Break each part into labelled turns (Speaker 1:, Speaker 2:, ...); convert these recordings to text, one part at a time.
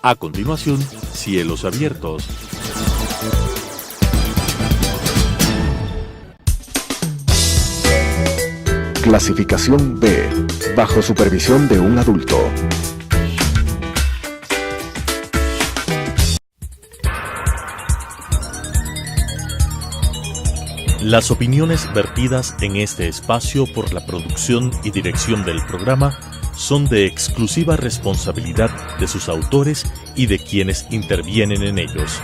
Speaker 1: A continuación, Cielos Abiertos.
Speaker 2: Clasificación B, bajo supervisión de un adulto.
Speaker 1: Las opiniones vertidas en este espacio por la producción y dirección del programa son de exclusiva responsabilidad de sus autores y de quienes intervienen en ellos.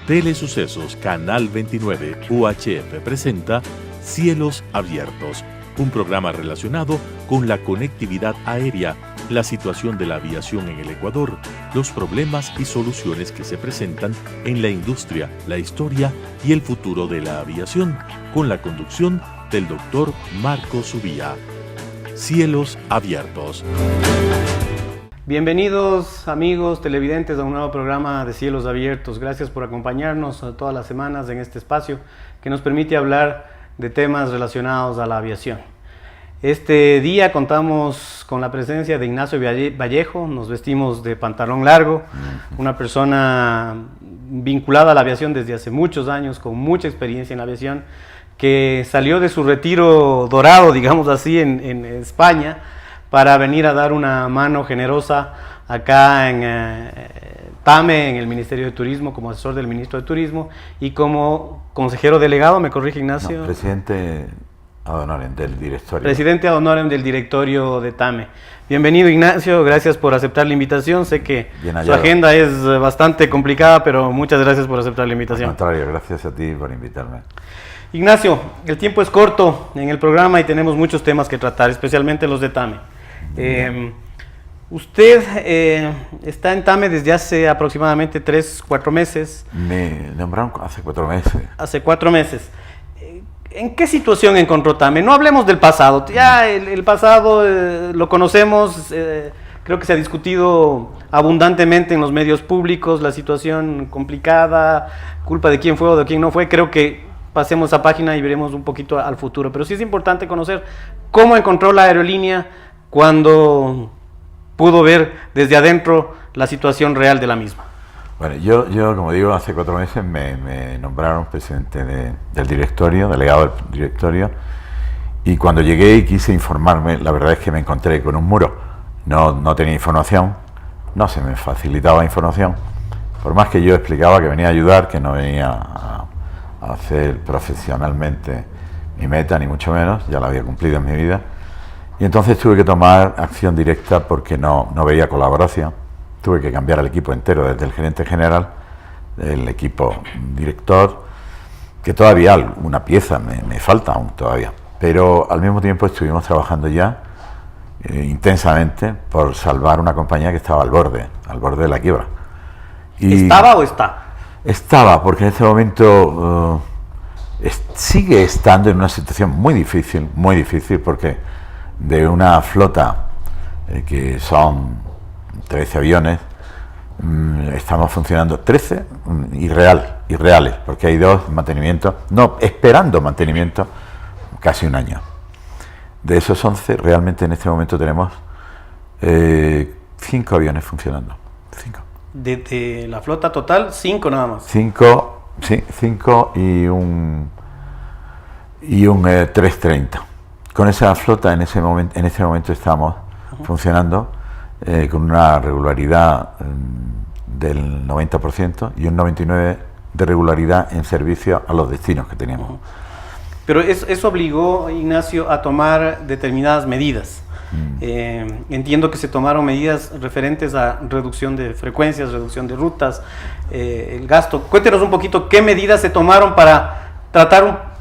Speaker 1: Telesucesos Canal 29 UHF presenta Cielos Abiertos, un programa relacionado con la conectividad aérea, la situación de la aviación en el Ecuador, los problemas y soluciones que se presentan en la industria, la historia y el futuro de la aviación, con la conducción del doctor Marco Subía. Cielos Abiertos.
Speaker 3: Bienvenidos amigos televidentes a un nuevo programa de Cielos Abiertos. Gracias por acompañarnos todas las semanas en este espacio que nos permite hablar de temas relacionados a la aviación. Este día contamos con la presencia de Ignacio Vallejo, nos vestimos de pantalón largo, una persona vinculada a la aviación desde hace muchos años, con mucha experiencia en la aviación, que salió de su retiro dorado, digamos así, en España, para venir a dar una mano generosa acá en TAME, en el Ministerio de Turismo, como asesor del Ministro de Turismo y como consejero delegado, ¿me corrige Ignacio?
Speaker 4: No, presidente ad honorem del directorio.
Speaker 3: Presidente ad honorem del directorio de TAME. Bienvenido Ignacio, gracias por aceptar la invitación. Sé que su agenda es bastante complicada, pero muchas gracias por aceptar la invitación.
Speaker 4: Al contrario, gracias a ti por invitarme.
Speaker 3: Ignacio, el tiempo es corto en el programa y tenemos muchos temas que tratar, especialmente los de TAME. Usted está en TAME desde hace aproximadamente 3-4 meses.
Speaker 4: Me nombraron hace 4 meses.
Speaker 3: Hace 4 meses. ¿En qué situación encontró TAME? No hablemos del pasado. Ya el pasado lo conocemos, creo que se ha discutido abundantemente en los medios públicos, la situación complicada, culpa de quién fue o de quién no fue. Creo que pasemos a página y veremos un poquito al futuro. Pero sí es importante conocer cómo encontró la aerolínea cuando pudo ver desde adentro la situación real de la misma.
Speaker 4: Bueno, yo como digo, hace 4 meses me nombraron presidente del directorio, delegado del directorio, y cuando llegué y quise informarme, la verdad es que me encontré con un muro. No tenía información, no se me facilitaba información, por más que yo explicaba que venía a ayudar, que no venía a hacer profesionalmente mi meta, ni mucho menos, ya la había cumplido en mi vida. Y entonces tuve que tomar acción directa porque no veía colaboración. Tuve que cambiar el equipo entero, desde el gerente general, el equipo director, que todavía una pieza me falta aún todavía. Pero al mismo tiempo estuvimos trabajando ya intensamente por salvar una compañía que estaba al borde de la quiebra. Y
Speaker 3: ¿estaba o está?
Speaker 4: Estaba, porque en este momento sigue estando en una situación muy difícil, porque de una flota que son 13 aviones, estamos funcionando 13 irreales, porque hay 2 mantenimientos, esperando mantenimiento casi un año. De esos 11, realmente en este momento tenemos 5 aviones funcionando. 5.
Speaker 3: De la flota total, 5 nada más.
Speaker 4: 5, sí, 5 y un 330. Con esa flota en este momento estamos funcionando con una regularidad del 90% y un 99% de regularidad en servicio a los destinos que teníamos.
Speaker 3: Pero eso obligó, Ignacio, a tomar determinadas medidas. Entiendo que se tomaron medidas referentes a reducción de frecuencias, reducción de rutas, el gasto. Cuéntenos un poquito qué medidas se tomaron para tratar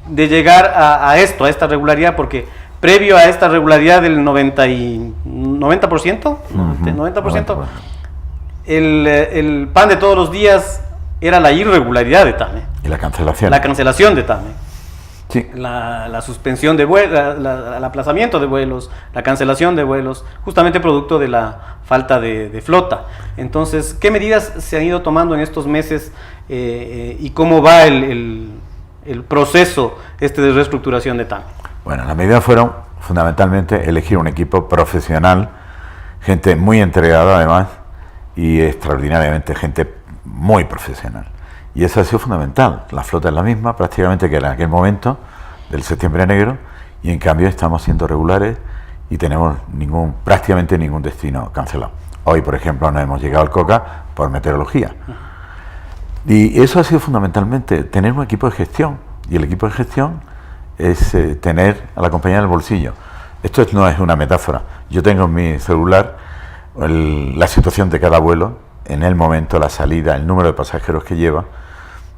Speaker 3: de llegar a esta regularidad, porque previo a esta regularidad del 90%, el pan de todos los días era la irregularidad de TAME.
Speaker 4: Y la cancelación.
Speaker 3: La cancelación de TAME.
Speaker 4: Sí.
Speaker 3: La suspensión de vuelos, el aplazamiento de vuelos, la cancelación de vuelos, justamente producto de la falta de flota. Entonces, ¿qué medidas se han ido tomando en estos meses y cómo va el proceso de reestructuración de TAME?
Speaker 4: Bueno, las medidas fueron fundamentalmente elegir un equipo profesional, gente muy entregada además y extraordinariamente gente muy profesional. Y eso ha sido fundamental. La flota es la misma prácticamente que era en aquel momento del Septiembre Negro, y en cambio estamos siendo regulares y tenemos prácticamente ningún destino cancelado. Hoy, por ejemplo, no hemos llegado al Coca por meteorología. Y eso ha sido fundamentalmente tener un equipo de gestión. Y el equipo de gestión es tener a la compañía en el bolsillo. Esto no es una metáfora. Yo tengo en mi celular la situación de cada vuelo, en el momento, la salida, el número de pasajeros que lleva,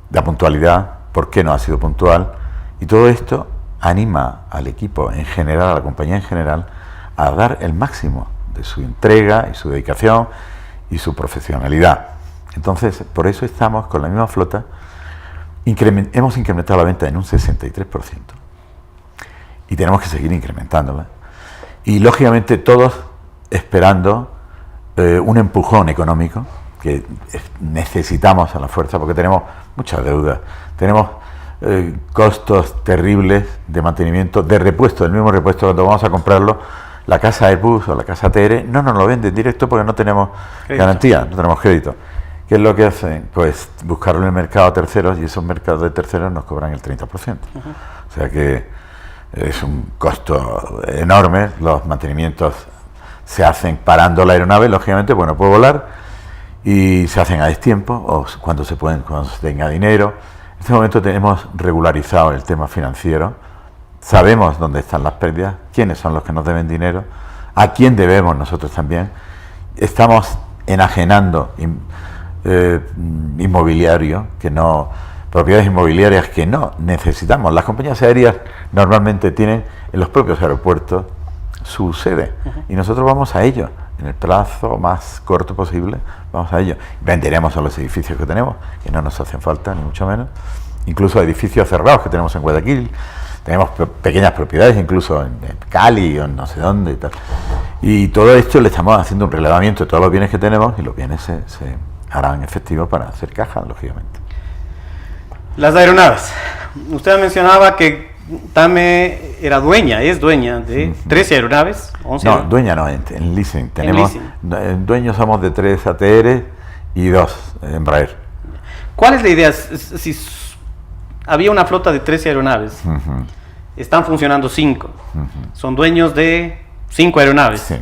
Speaker 4: la puntualidad, por qué no ha sido puntual. Y todo esto anima al equipo en general, a la compañía en general, a dar el máximo de su entrega y su dedicación y su profesionalidad. Entonces, por eso estamos con la misma flota. Hemos incrementado la venta en un 63% y tenemos que seguir incrementándola. Y lógicamente todos esperando un empujón económico que necesitamos a la fuerza, porque tenemos muchas deudas, tenemos costos terribles de mantenimiento, de repuesto, del mismo repuesto. Cuando vamos a comprarlo, la casa Airbus o la casa TR no nos lo venden directo porque no tenemos garantía, no tenemos crédito. ¿Qué es lo que hacen? Pues buscarlo en el mercado a terceros, y esos mercados de terceros nos cobran el 30%. O sea que es un costo enorme. Los mantenimientos se hacen parando la aeronave, lógicamente, bueno, puede volar, y se hacen a destiempo o cuando se tenga dinero. En este momento hemos regularizado el tema financiero, sabemos dónde están las pérdidas, quiénes son los que nos deben dinero, a quién debemos nosotros también. Estamos enajenando inmobiliario, propiedades inmobiliarias que no necesitamos. Las compañías aéreas normalmente tienen en los propios aeropuertos su sede, y nosotros vamos a ello en el plazo más corto posible. Vamos a ello. Venderemos a los edificios que tenemos, que no nos hacen falta, ni mucho menos. Incluso edificios cerrados que tenemos en Guayaquil. Tenemos pequeñas propiedades, incluso en Cali o en no sé dónde y tal. Y todo esto le estamos haciendo un relevamiento de todos los bienes que tenemos, y los bienes se harán efectivos para hacer caja, lógicamente.
Speaker 3: Las aeronaves. Usted mencionaba que TAME es dueña de 13 aeronaves, 11
Speaker 4: No, dueña no, en leasing. Tenemos, dueños somos de 3 ATR y 2 Embraer.
Speaker 3: ¿Cuál es la idea? Si había una flota de 13 aeronaves, están funcionando 5, son dueños de 5 aeronaves.
Speaker 4: Sí.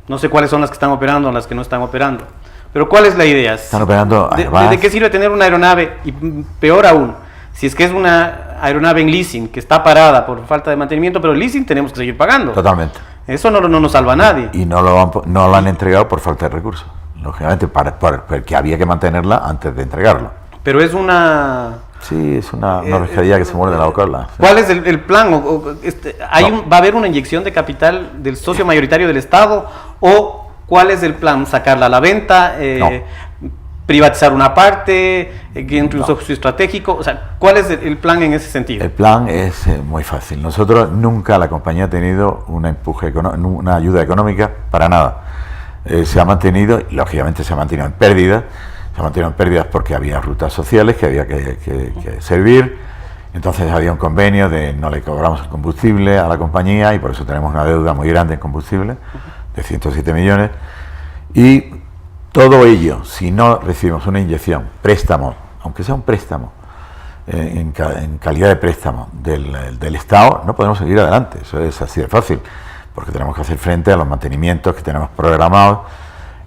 Speaker 3: No sé cuáles son las que están operando o las que no están operando. Pero ¿cuál es la idea?
Speaker 4: Están operando
Speaker 3: ¿De qué sirve tener una aeronave? Y peor aún, si es que es una aeronave en leasing que está parada por falta de mantenimiento, pero el leasing tenemos que seguir pagando.
Speaker 4: Totalmente.
Speaker 3: Eso no nos salva a nadie.
Speaker 4: Y no lo han entregado por falta de recursos. Lógicamente, porque había que mantenerla antes de entregarlo.
Speaker 3: Pero es una...
Speaker 4: Sí, es una pescadilla que se muerde la cola. Sí.
Speaker 3: ¿Cuál es el plan? ¿Va a haber una inyección de capital del socio mayoritario del Estado? ¿O cuál es el plan? ¿Sacarla a la venta? ¿Privatizar una parte? ¿Que entre un socio estratégico? O sea, ¿cuál es el plan en ese sentido?
Speaker 4: El plan es muy fácil. Nosotros nunca, la compañía ha tenido una ayuda económica para nada. Se ha mantenido, lógicamente se ha mantenido en pérdidas. Se ha mantenido en pérdidas porque había rutas sociales que había que servir. Entonces había un convenio de no le cobramos el combustible a la compañía, y por eso tenemos una deuda muy grande en combustible de 107 millones. Y todo ello, si no recibimos una inyección, préstamo, aunque sea un préstamo, en calidad de préstamo del Estado, no podemos seguir adelante. Eso es así de fácil, porque tenemos que hacer frente a los mantenimientos que tenemos programados,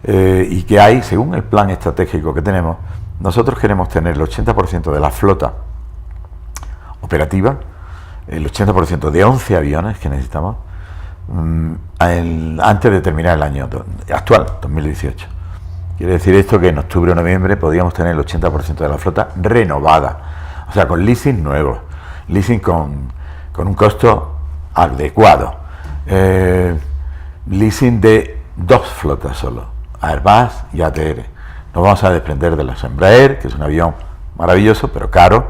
Speaker 4: y que hay, según el plan estratégico que tenemos. Nosotros queremos tener el 80% de la flota operativa, el 80% de 11 aviones que necesitamos, antes de terminar el año actual, 2018. Quiere decir esto que en octubre o noviembre podríamos tener el 80% de la flota renovada, o sea, con leasing nuevo, leasing con un costo adecuado, leasing de 2 flotas solo, Airbus y ATR. Nos vamos a desprender de las Embraer, que es un avión maravilloso pero caro,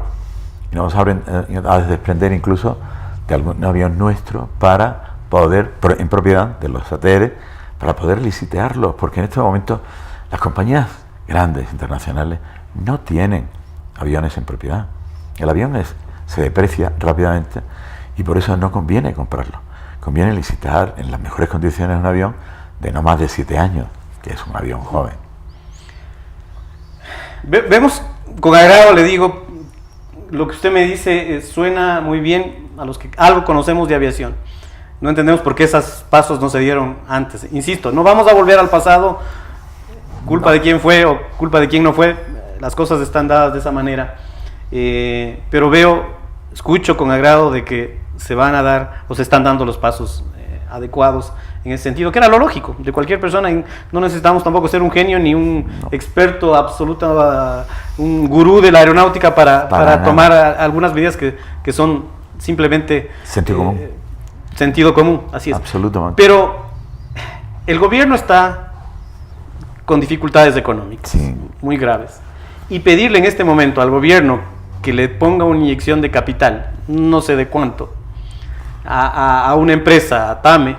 Speaker 4: y nos vamos a desprender incluso de algún avión nuestro para poder, en propiedad de los ATR, para poder licitearlos, porque en este momento las compañías grandes internacionales no tienen aviones en propiedad. El avión se deprecia rápidamente, y por eso no conviene comprarlo. conviene licitar en las mejores condiciones un avión de no más de 7 años, que es un avión joven.
Speaker 3: Vemos con agrado, le digo, lo que usted me dice suena muy bien a los que algo conocemos de aviación. No entendemos por qué esos pasos no se dieron antes. Insisto, no vamos a volver al pasado, culpa de quién fue o culpa de quién no fue. Las cosas están dadas de esa manera. Pero escucho con agrado de que se van a dar o se están dando los pasos adecuados en ese sentido, que era lo lógico de cualquier persona. No necesitamos tampoco ser un genio ni un experto absoluto, un gurú de la aeronáutica para tomar algunas medidas que son simplemente sentido común, así es.
Speaker 4: Absolutamente.
Speaker 3: Pero el gobierno está con dificultades económicas muy graves, y pedirle en este momento al gobierno que le ponga una inyección de capital, no sé de cuánto, a una empresa, a TAME,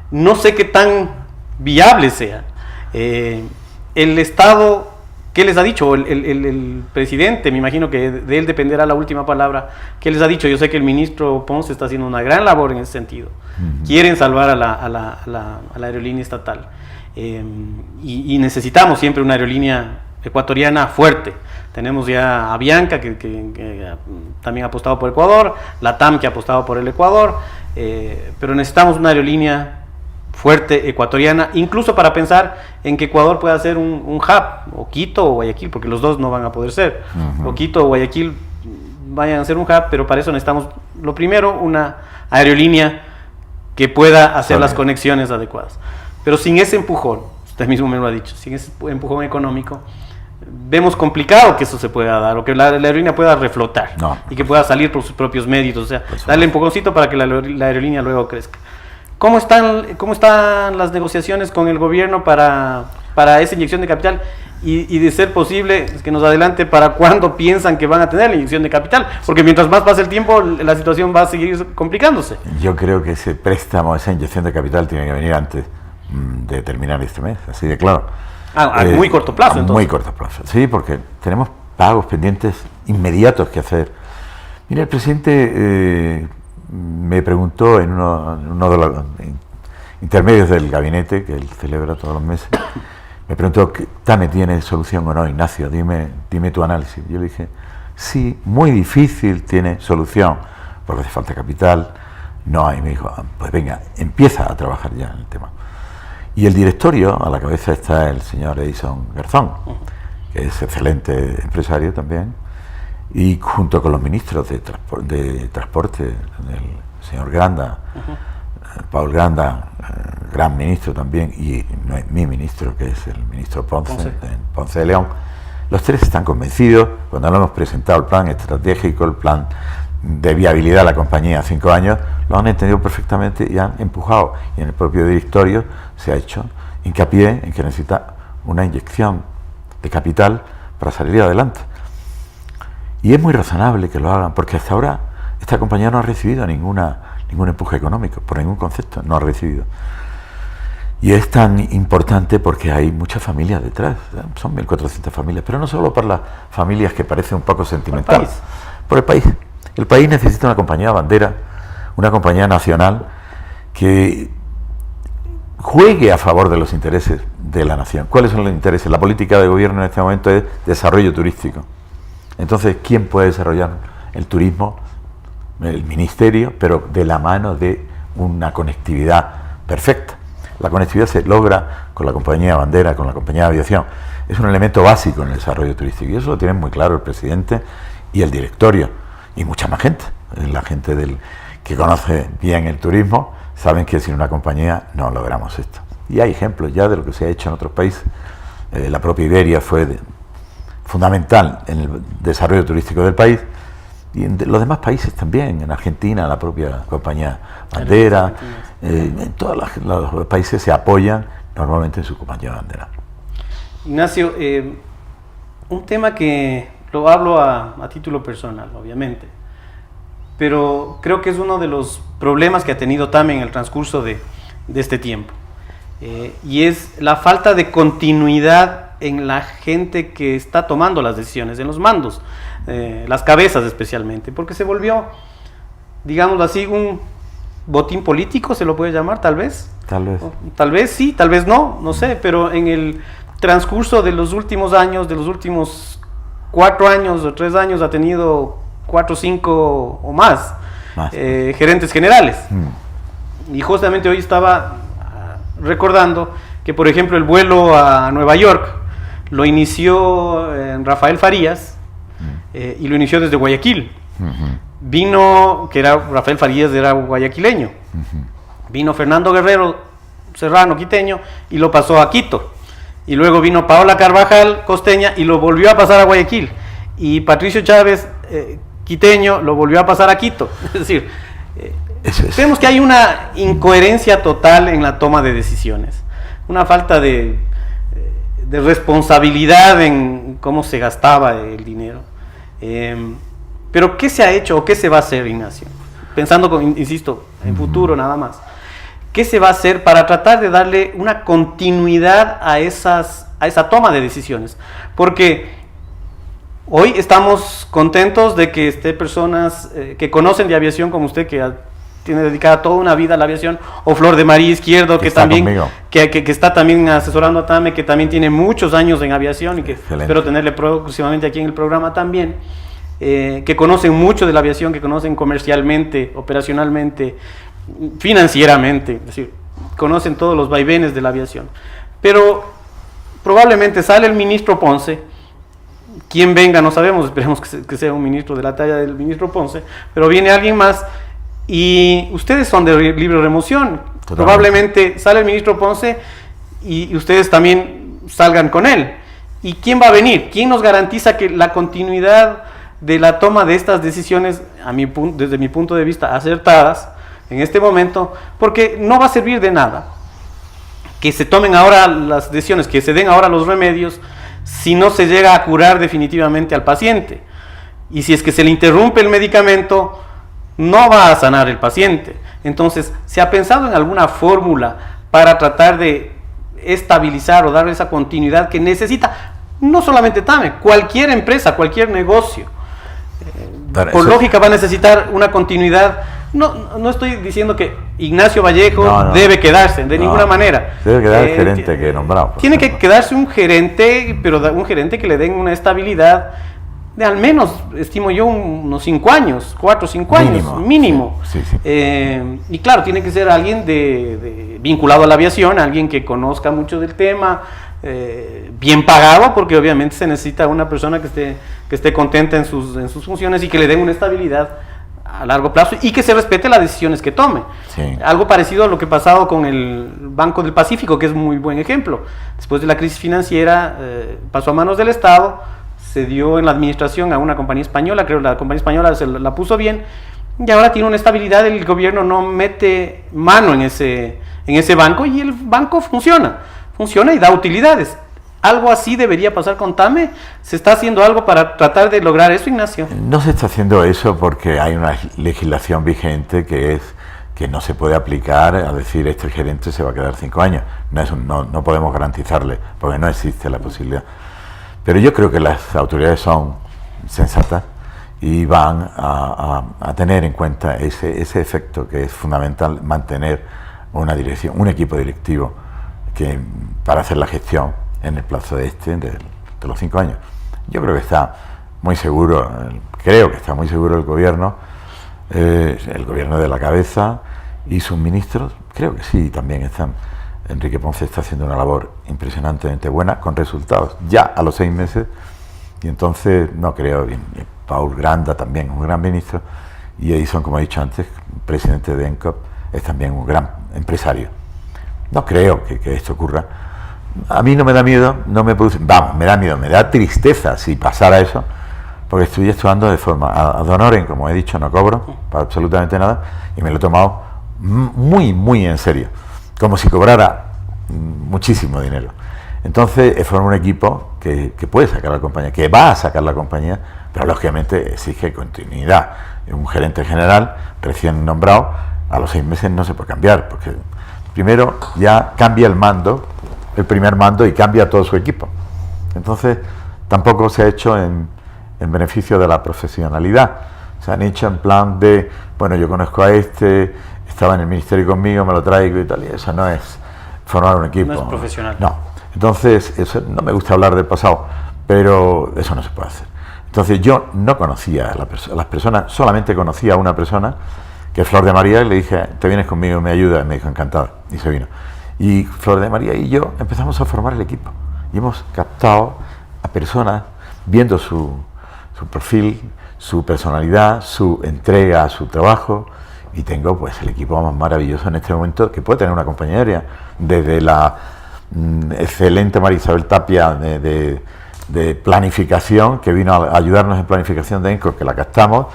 Speaker 3: no sé qué tan viable sea. El Estado, ¿qué les ha dicho? El presidente, me imagino que de él dependerá la última palabra. ¿Qué les ha dicho? Yo sé que el ministro Ponce está haciendo una gran labor en ese sentido. Quieren salvar a la aerolínea estatal. Y necesitamos siempre una aerolínea ecuatoriana fuerte. Tenemos ya a Avianca, que también ha apostado por Ecuador, la TAM, que ha apostado por el Ecuador, pero necesitamos una aerolínea fuerte ecuatoriana, incluso para pensar en que Ecuador pueda ser un hub, o Quito o Guayaquil, porque los dos no van a poder ser, o Quito o Guayaquil vayan a ser un hub, pero para eso necesitamos, lo primero, una aerolínea que pueda hacer las conexiones adecuadas. Pero sin ese empujón, usted mismo me lo ha dicho, sin ese empujón económico, vemos complicado que eso se pueda dar, o que la aerolínea pueda reflotar, y que pueda salir por sus propios méritos, o sea, darle empujoncito para que la aerolínea luego crezca. ¿Cómo están las negociaciones con el gobierno para esa inyección de capital? Y de ser posible, que nos adelante para cuándo piensan que van a tener la inyección de capital, porque mientras más pase el tiempo, la situación va a seguir complicándose.
Speaker 4: Yo creo que ese préstamo, esa inyección de capital tiene que venir antes de terminar este mes, así de claro.
Speaker 3: A muy corto plazo, entonces.
Speaker 4: Muy corto plazo, sí, porque tenemos pagos pendientes inmediatos que hacer. Mira, el presidente me preguntó en uno de los intermedios del gabinete, que él celebra todos los meses, me preguntó, ¿TAME tiene solución o no, Ignacio? Dime tu análisis. Yo le dije, sí, muy difícil tiene solución, porque hace falta capital, no hay. Me dijo, pues venga, empieza a trabajar ya en el tema. Y el directorio, a la cabeza está el señor Edison Garzón, que es excelente empresario también, y junto con los ministros de Transporte, el señor Granda, Paul Granda, gran ministro también, y mi ministro, que es el ministro Ponce de León, los tres están convencidos. Cuando lo hemos presentado, el plan estratégico, el plan de viabilidad de la compañía a 5 años, lo han entendido perfectamente y han empujado, y en el propio directorio se ha hecho hincapié en que necesita una inyección de capital para salir adelante, y es muy razonable que lo hagan, porque hasta ahora esta compañía no ha recibido ningún empuje económico, por ningún concepto, no ha recibido. Y es tan importante porque hay muchas familias detrás, son 1.400 familias, pero no solo para las familias que parece un poco sentimental, por el país. El país necesita una compañía bandera, una compañía nacional que juegue a favor de los intereses de la nación. ¿Cuáles son los intereses? La política de gobierno en este momento es desarrollo turístico. Entonces, ¿quién puede desarrollar el turismo? El ministerio, pero de la mano de una conectividad perfecta. La conectividad se logra con la compañía bandera, con la compañía de aviación. Es un elemento básico en el desarrollo turístico, y eso lo tienen muy claro el presidente y el directorio, y mucha más gente. La gente que conoce bien el turismo saben que sin una compañía no logramos esto. Y hay ejemplos ya de lo que se ha hecho en otros países. La propia Iberia fue fundamental en el desarrollo turístico del país, y en los demás países también. En Argentina, la propia compañía bandera, en todos los países se apoyan normalmente en su compañía bandera.
Speaker 3: Ignacio, un tema que lo hablo a título personal, obviamente, pero creo que es uno de los problemas que ha tenido TAME en el transcurso de este tiempo, y es la falta de continuidad en la gente que está tomando las decisiones, en los mandos, las cabezas especialmente, porque se volvió, digámoslo así, botín político, se lo puede llamar, tal vez.
Speaker 4: Tal vez.
Speaker 3: Tal vez sí, tal vez no sé, pero en el transcurso de los últimos años, de los últimos 4 años o 3 años, ha tenido 4, 5 o más gerentes generales. Y justamente hoy estaba recordando que, por ejemplo, el vuelo a Nueva York lo inició Rafael Farías y lo inició desde Guayaquil. Vino, Rafael Farías era guayaquileño. Vino Fernando Guerrero Serrano, quiteño, y lo pasó a Quito. Y luego vino Paola Carvajal, costeña, y lo volvió a pasar a Guayaquil. Y Patricio Chávez, quiteño, lo volvió a pasar a Quito. Es decir, vemos que hay una incoherencia total en la toma de decisiones. Una falta de responsabilidad en cómo se gastaba el dinero. Pero ¿qué se ha hecho o qué se va a hacer, Ignacio? Pensando, insisto, en futuro nada más. ¿Qué se va a hacer para tratar de darle una continuidad a esa toma de decisiones? Porque hoy estamos contentos de que personas que conocen de aviación como usted, que tiene dedicada toda una vida a la aviación, o Flor de María Izquierdo, que también que está también asesorando a TAME, que también tiene muchos años en aviación y que espero tenerle próximamente aquí en el programa también, que conocen mucho de la aviación, que conocen comercialmente, operacionalmente, financieramente, es decir, conocen todos los vaivenes de la aviación. Pero probablemente sale el ministro Ponce, quien venga no sabemos, esperemos que sea un ministro de la talla del ministro Ponce, pero viene alguien más y ustedes son de libre remoción. Totalmente. Probablemente sale el ministro Ponce y ustedes también salgan con él. ¿Y quién va a venir? ¿Quién nos garantiza que la continuidad de la toma de estas decisiones, desde mi punto de vista, acertadas en este momento? Porque no va a servir de nada que se tomen ahora las decisiones, que se den ahora los remedios, si no se llega a curar definitivamente al paciente. Y si es que se le interrumpe el medicamento, no va a sanar el paciente. Entonces, ¿se ha pensado en alguna fórmula para tratar de estabilizar o darle esa continuidad que necesita, no solamente TAME, cualquier empresa, cualquier negocio? Por lógica va a necesitar una continuidad. No estoy diciendo que Ignacio Vallejo debe quedarse, de ninguna manera.
Speaker 4: Debe quedar el gerente que he nombrado.
Speaker 3: Tiene que quedarse un gerente, pero un gerente que le den una estabilidad de al menos, estimo yo, unos 5 años, 4 o 5 años, mínimo.
Speaker 4: Sí.
Speaker 3: Y claro, tiene que ser alguien vinculado a la aviación, alguien que conozca mucho del tema, bien pagado, porque obviamente se necesita una persona que esté contenta en sus funciones y que le den una estabilidad a largo plazo y que se respete las decisiones que tome. Sí. Algo parecido a lo que ha pasado con el Banco del Pacífico, que es muy buen ejemplo. Después de la crisis financiera, pasó a manos del Estado, se dio en la administración a una compañía española, creo que la compañía española se la puso bien, y ahora tiene una estabilidad, el gobierno no mete mano en ese banco y el banco funciona y da utilidades. ¿Algo así debería pasar con TAME? ¿Se está haciendo algo para tratar de lograr eso, Ignacio?
Speaker 4: No se está haciendo eso porque hay una legislación vigente que es que no se puede aplicar a decir este gerente se va a quedar 5 años. No podemos garantizarle porque no existe la posibilidad. Pero yo creo que las autoridades son sensatas y van a tener en cuenta ese efecto que es fundamental, mantener una dirección, un equipo directivo para hacer la gestión en el plazo de los 5 años. Yo creo que está muy seguro, el gobierno de la cabeza y sus ministros, creo que sí, también están. Enrique Ponce está haciendo una labor impresionantemente buena, con resultados ya a los 6 meses, y entonces no creo bien. Paul Granda también, un gran ministro, y Edison, como he dicho antes, presidente de ENCOP, es también un gran empresario. No creo que esto ocurra. A mí no me da miedo, me da miedo, me da tristeza si pasara eso, porque estoy actuando de forma ad honorem, como he dicho, no cobro para absolutamente nada, y me lo he tomado muy, muy en serio, como si cobrara muchísimo dinero. Entonces he formado un equipo que puede sacar la compañía, que va a sacar la compañía, pero lógicamente exige continuidad. Un gerente general recién nombrado, a los 6 meses no se puede cambiar, porque primero ya cambia el primer mando y cambia todo su equipo. Entonces tampoco se ha hecho en beneficio de la profesionalidad. Se han hecho en plan de, bueno, yo conozco a este estaba en el ministerio conmigo, me lo traigo y tal, y eso no es formar un equipo.
Speaker 3: No es profesional.
Speaker 4: No. Entonces, eso, no me gusta hablar del pasado, pero eso no se puede hacer. Entonces yo no conocía a las personas, solamente conocía a una persona, que es Flor de María, y le dije, te vienes conmigo, me ayuda, y me dijo, encantado, y se vino. Y Flor de María y yo empezamos a formar el equipo, y hemos captado a personas, viendo su perfil, su personalidad, su entrega a su trabajo, y tengo pues el equipo más maravilloso en este momento que puede tener una compañía aérea, desde la excelente María Isabel Tapia de planificación, que vino a ayudarnos en planificación de ENCOR, que la captamos,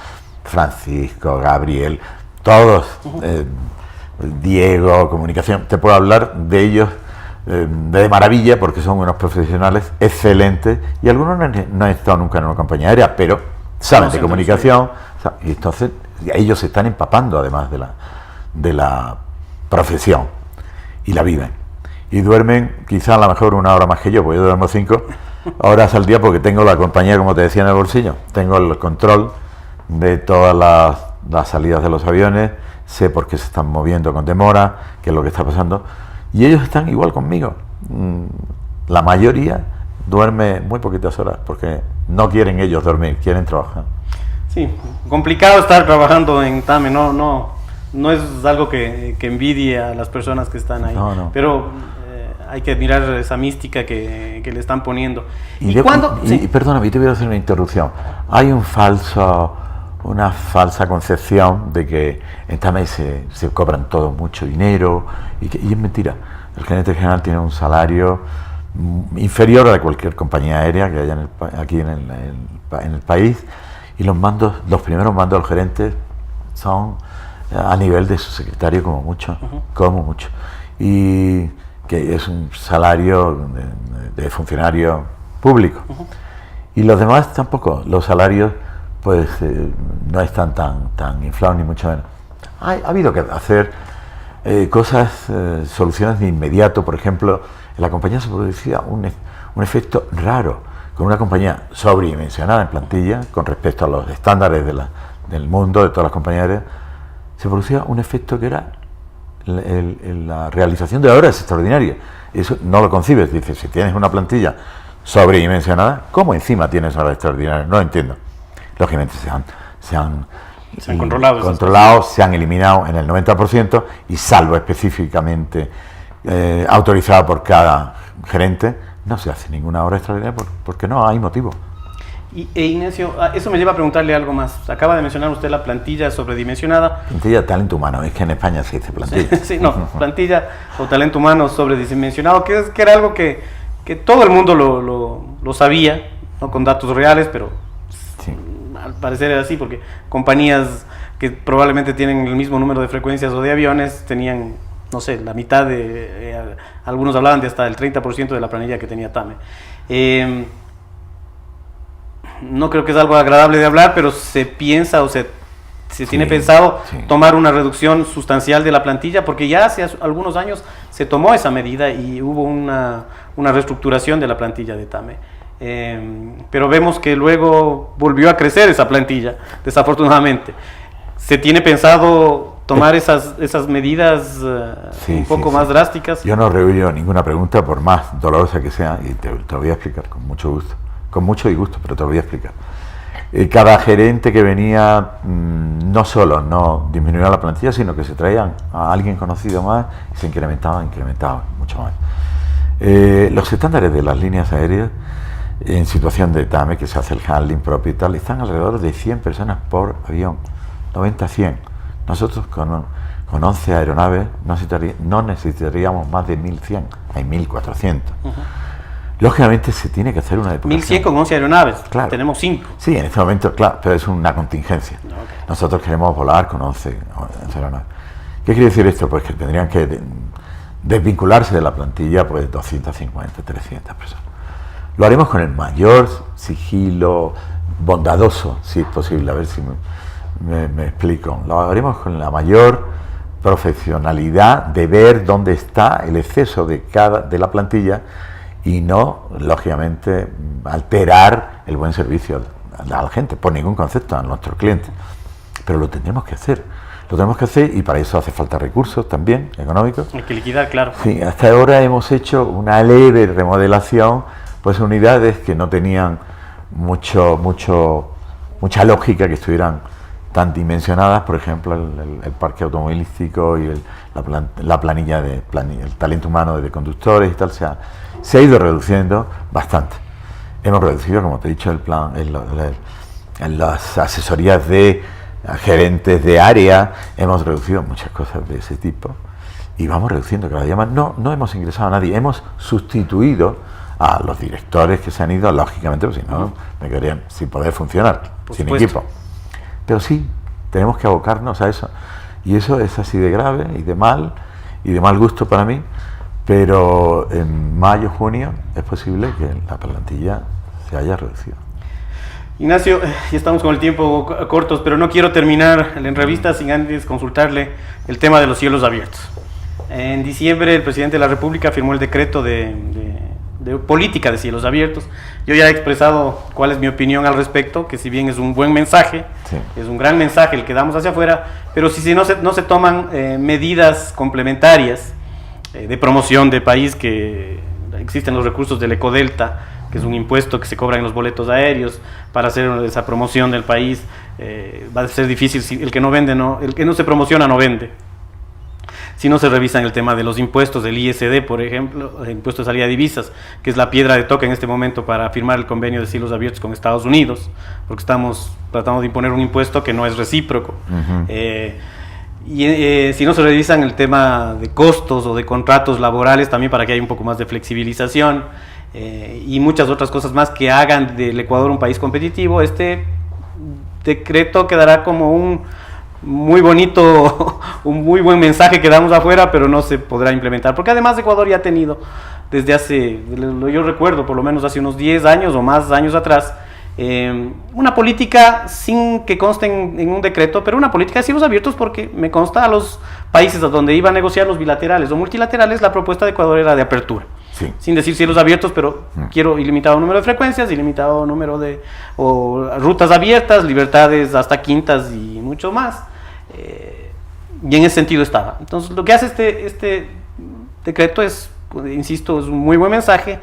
Speaker 4: Francisco, Gabriel, todos, Diego, comunicación, te puedo hablar de ellos de maravilla, porque son unos profesionales excelentes, y algunos no han estado nunca en una compañía aérea, pero saben de comunicación, y entonces ellos se están empapando además de la profesión, y la viven. Y duermen quizá a lo mejor 1 hora más que yo, porque yo duermo 5 horas al día, porque tengo la compañía, como te decía, en el bolsillo. Tengo el control de todas las salidas de los aviones, sé por qué se están moviendo con demora, qué es lo que está pasando. Y ellos están igual conmigo. La mayoría duerme muy poquitas horas, porque no quieren ellos dormir, quieren trabajar.
Speaker 3: Sí, complicado estar trabajando en TAME, no es algo que envidie a las personas que están ahí,
Speaker 4: no.
Speaker 3: Pero hay que admirar esa mística que le están poniendo.
Speaker 4: Perdóname, te voy a hacer una interrupción. Hay una falsa concepción de que en TAME se cobran todos mucho dinero, y es mentira. El gerente general tiene un salario inferior a cualquier compañía aérea que haya aquí en el país, y los primeros mandos del gerente son a nivel de su secretario como mucho, y que es un salario de funcionario público. Y los demás tampoco, los salarios pues no están tan inflados, ni mucho menos. Ha habido que hacer cosas, soluciones de inmediato. Por ejemplo, en la compañía se producía un efecto raro, con una compañía sobredimensionada en plantilla con respecto a los estándares del mundo, de todas las compañías aéreas. Se producía un efecto que era la realización de horas extraordinaria. Eso no lo concibes. Dices, si tienes una plantilla sobredimensionada, ¿cómo encima tienes horas extraordinarias? No lo entiendo. Lógicamente se han controlado, se han eliminado en el 90%, y salvo específicamente autorizado por cada gerente, no se hace ninguna hora extraordinaria porque no hay motivo.
Speaker 3: Ignacio, eso me lleva a preguntarle algo más. Acaba de mencionar usted la plantilla sobredimensionada.
Speaker 4: Plantilla de talento humano, es que en España se dice plantilla.
Speaker 3: Sí, plantilla o talento humano sobredimensionado, que era algo que todo el mundo lo sabía, no con datos reales, pero sí, al parecer era así, porque compañías que probablemente tienen el mismo número de frecuencias o de aviones tenían, no sé, la mitad algunos hablaban de hasta el 30% de la planilla que tenía TAME. No creo que es algo agradable de hablar, pero se piensa o se tiene pensado tomar una reducción sustancial de la plantilla, porque ya hace algunos años se tomó esa medida y hubo una reestructuración de la plantilla de TAME. Pero vemos que luego volvió a crecer esa plantilla, desafortunadamente. ¿Se tiene pensado tomar esas medidas un poco más drásticas?
Speaker 4: Yo no rehuyo ninguna pregunta, por más dolorosa que sea, y te lo voy a explicar con mucho gusto. Con mucho disgusto, pero te lo voy a explicar. Cada gerente que venía no solo no disminuía la plantilla, sino que se traían a alguien conocido más y se incrementaban mucho más. Los estándares de las líneas aéreas en situación de TAME, que se hace el handling propio y tal, están alrededor de 100 personas por avión, 90-100. Nosotros con 11 aeronaves no necesitaríamos más de 1.100, hay 1.400. Lógicamente se tiene que hacer una depuración.
Speaker 3: 1.100 con 11 aeronaves,
Speaker 4: claro.
Speaker 3: Tenemos 5.
Speaker 4: Sí, en este momento, claro, pero es una contingencia.
Speaker 3: Okay.
Speaker 4: Nosotros queremos volar con 11 aeronaves. ¿Qué quiere decir esto? Pues que tendrían que desvincularse de la plantilla pues 250, 300 personas. Lo haremos con el mayor sigilo, bondadoso, si es posible, a ver si me explico. Lo haremos con la mayor profesionalidad de ver dónde está el exceso de la plantilla, y no, lógicamente, alterar el buen servicio a la gente, por ningún concepto, a nuestros clientes. Pero lo tendremos que hacer. Lo tenemos que hacer y para eso hace falta recursos también, económicos.
Speaker 3: Hay que liquidar, claro.
Speaker 4: Sí, hasta ahora hemos hecho una leve remodelación, pues unidades que no tenían mucha lógica que estuvieran tan dimensionadas, por ejemplo, el parque automovilístico y la planilla el talento humano de conductores y tal, se ha ido reduciendo bastante. Hemos reducido, como te he dicho, el plan, en las asesorías de gerentes de área, hemos reducido muchas cosas de ese tipo y vamos reduciendo cada día más. No hemos ingresado a nadie, hemos sustituido a los directores que se han ido, lógicamente, porque si no me quedarían sin poder funcionar, sin equipo. Pero sí, tenemos que abocarnos a eso. Y eso es así de grave y de mal gusto para mí. Pero en mayo, junio, es posible que la plantilla se haya reducido.
Speaker 3: Ignacio, ya estamos con el tiempo cortos, pero no quiero terminar la entrevista sin antes consultarle el tema de los cielos abiertos. En diciembre, el presidente de la República firmó el decreto de política de cielos abiertos. Yo ya he expresado cuál es mi opinión al respecto, que si bien es un buen mensaje, sí, es un gran mensaje el que damos hacia afuera, pero si no se toman medidas complementarias de promoción del país, que existen los recursos del Ecodelta, que es un impuesto que se cobra en los boletos aéreos para hacer esa promoción del país, va a ser difícil. Si el que no se promociona no vende. Si no se revisan el tema de los impuestos, del ISD, por ejemplo, el impuesto de salida de divisas, que es la piedra de toque en este momento para firmar el convenio de cielos abiertos con Estados Unidos, porque estamos tratando de imponer un impuesto que no es recíproco. Si no se revisan el tema de costos o de contratos laborales, también para que haya un poco más de flexibilización, y muchas otras cosas más que hagan del Ecuador un país competitivo, este decreto quedará como un muy bonito, un muy buen mensaje que damos afuera, pero no se podrá implementar, porque además Ecuador ya ha tenido desde hace, yo recuerdo por lo menos hace unos 10 años o más años atrás, una política sin que conste en un decreto, pero una política de cielos abiertos, porque me consta a los países a donde iban a negociar los bilaterales o multilaterales, la propuesta de Ecuador era de apertura. Sí. Sin decir cielos abiertos, pero quiero ilimitado número de frecuencias, ilimitado número de rutas abiertas, libertades hasta quintas y mucho más. Y en ese sentido estaba. Entonces, lo que hace este decreto es, insisto, es un muy buen mensaje,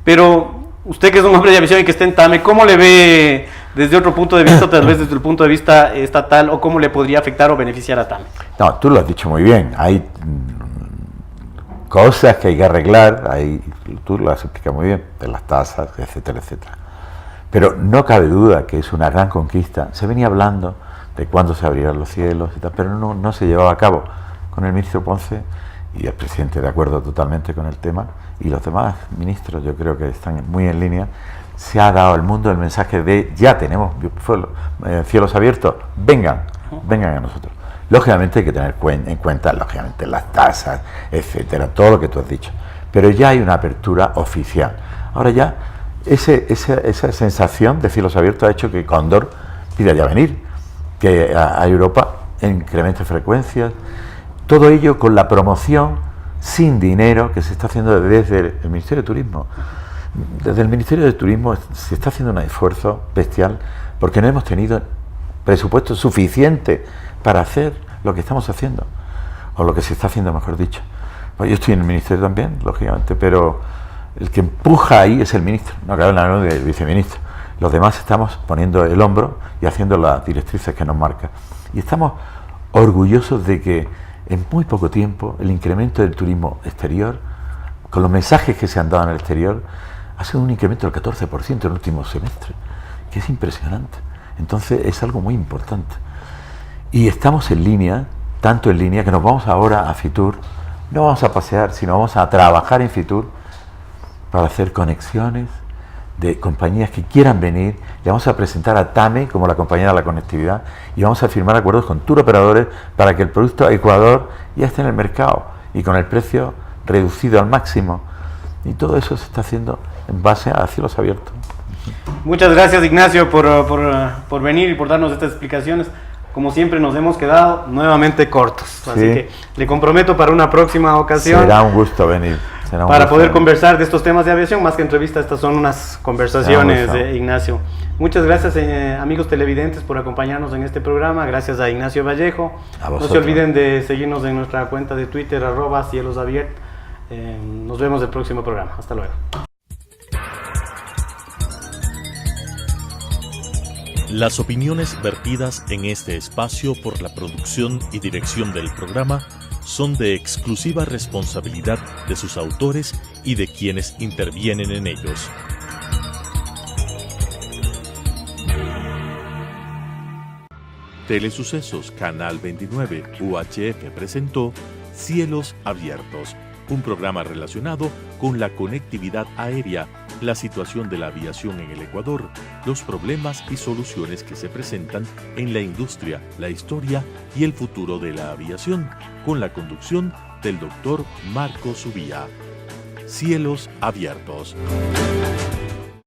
Speaker 3: pero usted, que es un hombre de aviación y que está en TAME, ¿cómo le ve desde otro punto de vista, tal vez desde el punto de vista estatal, o cómo le podría afectar o beneficiar a TAME?
Speaker 4: No, tú lo has dicho muy bien. Hay cosas que hay que arreglar, tú lo has explicado muy bien, de las tasas, etcétera, etcétera. Pero no cabe duda que es una gran conquista. Se venía hablando de cuándo se abrirán los cielos y tal, pero no se llevaba a cabo. Con el ministro Ponce y el presidente de acuerdo totalmente con el tema, y los demás ministros yo creo que están muy en línea, se ha dado al mundo el mensaje de ya tenemos cielos abiertos, vengan a nosotros. Lógicamente hay que tener en cuenta, lógicamente, las tasas, etcétera, todo lo que tú has dicho, pero ya hay una apertura oficial. Ahora ya esa sensación de cielos abiertos ha hecho que Cóndor pida ya venir, que a Europa incremente frecuencias, todo ello con la promoción sin dinero que se está haciendo desde el Ministerio de Turismo. Desde el Ministerio de Turismo se está haciendo un esfuerzo bestial porque no hemos tenido presupuesto suficiente para hacer lo que estamos haciendo, o lo que se está haciendo, mejor dicho. Pues yo estoy en el Ministerio también, lógicamente, pero el que empuja ahí es el ministro, no cabe en la mano del viceministro. Los demás estamos poniendo el hombro y haciendo las directrices que nos marca. Y estamos orgullosos de que en muy poco tiempo el incremento del turismo exterior, con los mensajes que se han dado en el exterior, ha sido un incremento del 14% en el último semestre, que es impresionante. Entonces es algo muy importante. Y estamos en línea, tanto en línea que nos vamos ahora a Fitur, no vamos a pasear, sino vamos a trabajar en Fitur para hacer conexiones de compañías que quieran venir. Le vamos a presentar a TAME como la compañía de la conectividad y vamos a firmar acuerdos con tour operadores para que el producto Ecuador ya esté en el mercado y con el precio reducido al máximo. Y todo eso se está haciendo en base a cielos abiertos.
Speaker 3: Muchas gracias, Ignacio, por venir y por darnos estas explicaciones. Como siempre nos hemos quedado nuevamente cortos, así que le comprometo para una próxima ocasión.
Speaker 4: Será un gusto venir.
Speaker 3: para poder conversar de estos temas de aviación. Más que entrevista, estas son unas conversaciones, Ignacio. Muchas gracias, amigos televidentes, por acompañarnos en este programa. Gracias a Ignacio Vallejo. No se olviden de seguirnos en nuestra cuenta de Twitter, @cielosabiertos. Nos vemos el próximo programa. Hasta luego.
Speaker 1: Las opiniones vertidas en este espacio por la producción y dirección del programa son de exclusiva responsabilidad de sus autores y de quienes intervienen en ellos. Telesucesos Canal 29 UHF presentó Cielos Abiertos, un programa relacionado con la conectividad aérea, la situación de la aviación en el Ecuador, los problemas y soluciones que se presentan en la industria, la historia y el futuro de la aviación, con la conducción del Dr. Marco Subía. Cielos Abiertos.